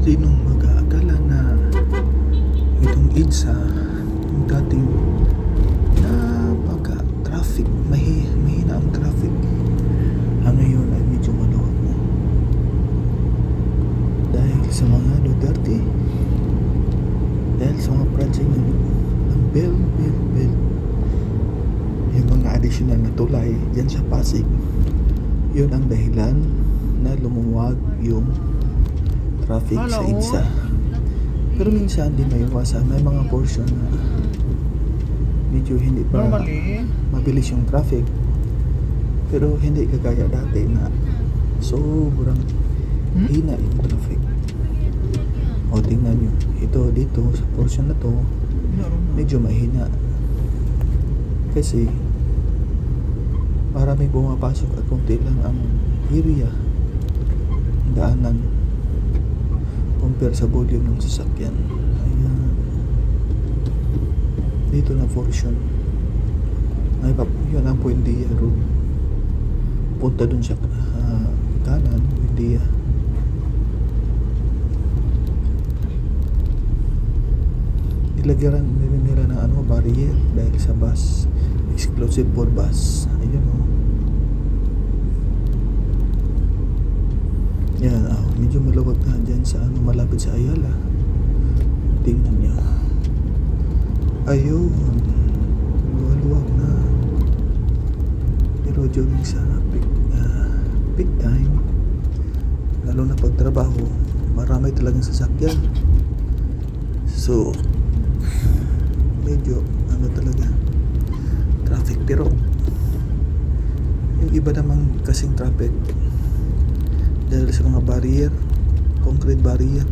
Sinong mag-aakala na itong EDSA, yung dating napaka-traffic, mahina ang traffic, ngayon ay medyo maluwag na dahil sa mga Duterte, dahil sa mga project ng build yung mga additional na tulay dyan sa Pasig. Yun ang dahilan na lumuwag yung traffic sa EDSA. Pero minsan di maiwasan, may mga portion na medyo hindi pa mabilis yung traffic, pero hindi kagaya dati na sobrang hina yung traffic. O tingnan nyo, ito dito sa portion na to medyo mahina kasi maraming pumapasok at konti lang ang area, daanan compare sa volume ng sasakyan. Ayan, dito na portion ay yun ang Buendia Road, punta dun sa kanan Buendia. Nilagyan nila ng barrier dahil sa bus, exclusive for bus. Ayun o. Yan, medyo maluwag na dyan sa malapit sa Ayala. Tingnan nyo. Ayun, maluwag na. Pero during sa peak time, lalo na pagtrabaho, marami talagang sasakyan. So medyo talaga traffic, pero yung iba namang kasing traffic dahil sa mga barrier, concrete barrier,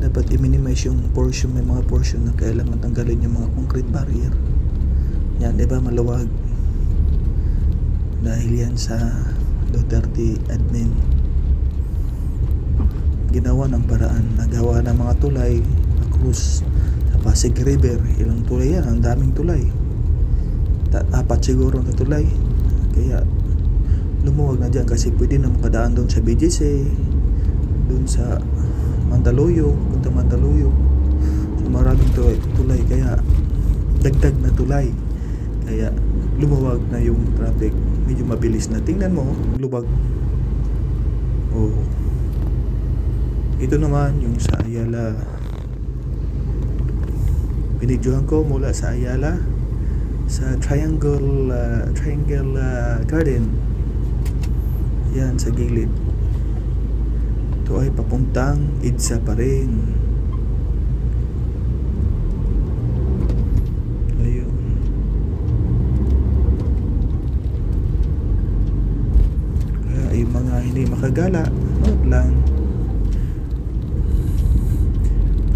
dapat i-minimize yung portion. May mga portion na kailangan tanggalin yung mga concrete barrier. Yan, diba maluwag dahil yan sa Duterte admin. Ginawa ng paraan, nagawa ng mga tulay across sa Pasig River. Ilang tulay yan, ang daming tulay, 4 siguro na tulay, kaya lumuwag na dyan kasi pwede na makadaan doon sa BGC, doon sa Mandaluyong, punta Mandaluyong. So maraming tulay, kaya dagdag na tulay, kaya lumuwag na yung traffic, medyo mabilis na. Tingnan mo, luwag. Ito naman yung sa Ayala. Binidyohan ko mula sa Ayala sa Triangle Garden. Yan sa gilid. Ito ay papuntang EDSA pa rin. Ayun. Kaya yung mga hindi makagala, note lang.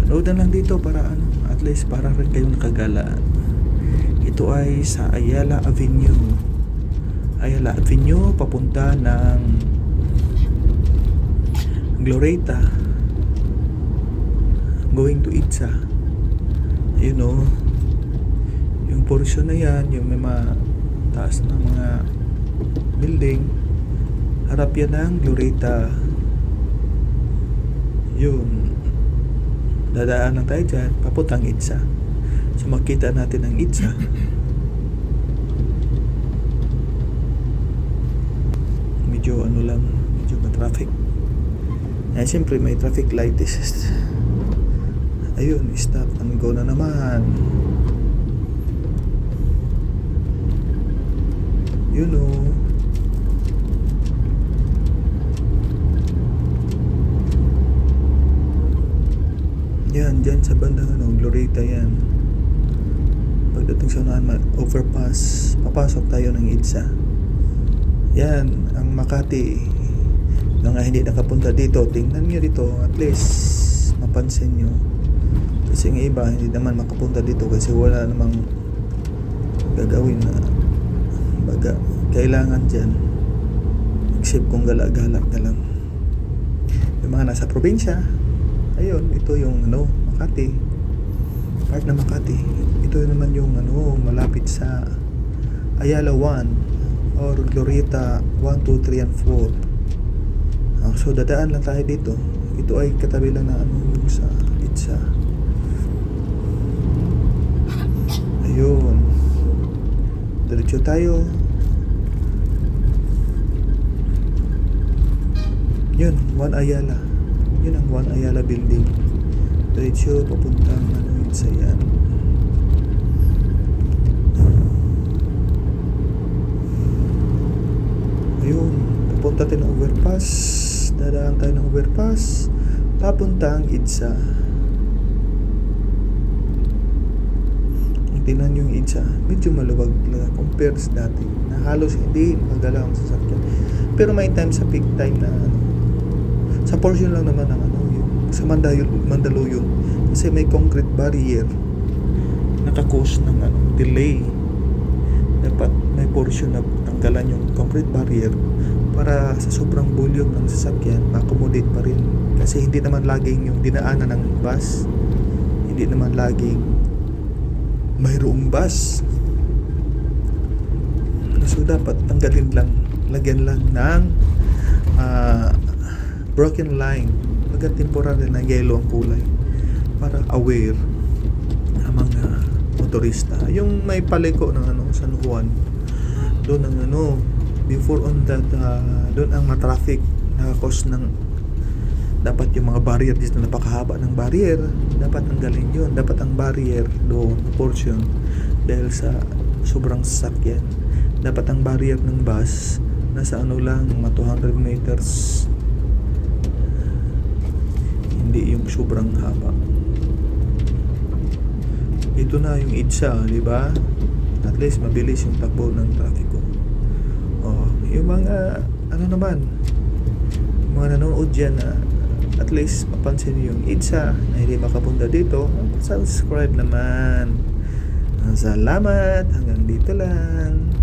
Panood lang dito para at least para rin kayo nakagala. Ito ay sa Ayala Avenue. Ayala Avenue papunta ng Glorieta, going to EDSA. Ayun o, yung portion na yan, yung may mga taas na mga building, harap yan ng Glorieta. Yun, dadaan lang tayo dyan papuntang EDSA. So makita natin ang EDSA. Medyo medyo ma-traffic. Siyempre may traffic light is. Ayun, stop and go na naman. You know. Yan, dyan sa bandang Glorieta yan. Pagdating sa overpass, papasok tayo ng EDSA. Yan, ang Makati. Mga hindi nakapunta dito, tingnan nyo dito, at least mapansin nyo. Kasi ng iba hindi naman makapunta dito kasi wala namang gagawin na baga. Kailangan dyan, except kung gala-gala ka lang. Yung mga nasa probinsya, ayun, ito yung Makati, part na Makati. Ito naman yung malapit sa Ayala 1 or Glorieta 1, 2, 3 and 4. So dadaan lang tayo dito. Ito ay katabi lang na ano yung sa EDSA. Ayun. Diretso tayo. Yun, Juan Ayala. Yun ang Juan Ayala building. Diretso papuntang ano EDSA yan. Ayun, papunta tayo ng overpass. Dadaan tayo ng overpass papuntang EDSA. Tingnan yung EDSA, medyo maluwag na compared sa dati na halos hindi magalaw ang sasakyan. Pero may time sa peak time na ano, sa portion lang naman ng ano, yung sa Mandaluyong kasi may concrete barrier nakakos ng ano, delay. Dapat may portion na tanggalan yung concrete barrier para sa sobrang volume ng sasakyan ma-accommodate pa rin, kasi hindi naman laging yung dinaanan ng bus, hindi naman laging mayroong bus. So dapat tanggalin lang, lagyan lang ng broken line, pagka temporary na yellow ang kulay para aware ang mga motorista. Yung may paliko ng ano, San Juan, doon ang ano, before on that doon ang traffic nakakos ng, dapat yung mga barrier dito, napakahaba ng barrier, dapat tanggalin yun. Dapat ang barrier doon portion dahil sa sobrang sasakyan. Dapat ang barrier ng bus nasa ano lang, mga 200 meters, hindi yung sobrang haba. Ito na yung EDSA, di ba? At least mabilis yung takbo ng trafiko. Oh, yung mga ano naman, mga nanonood dyan na at least mapansin yung EDSA na hindi makapunta dito, subscribe naman. Salamat, hanggang dito lang.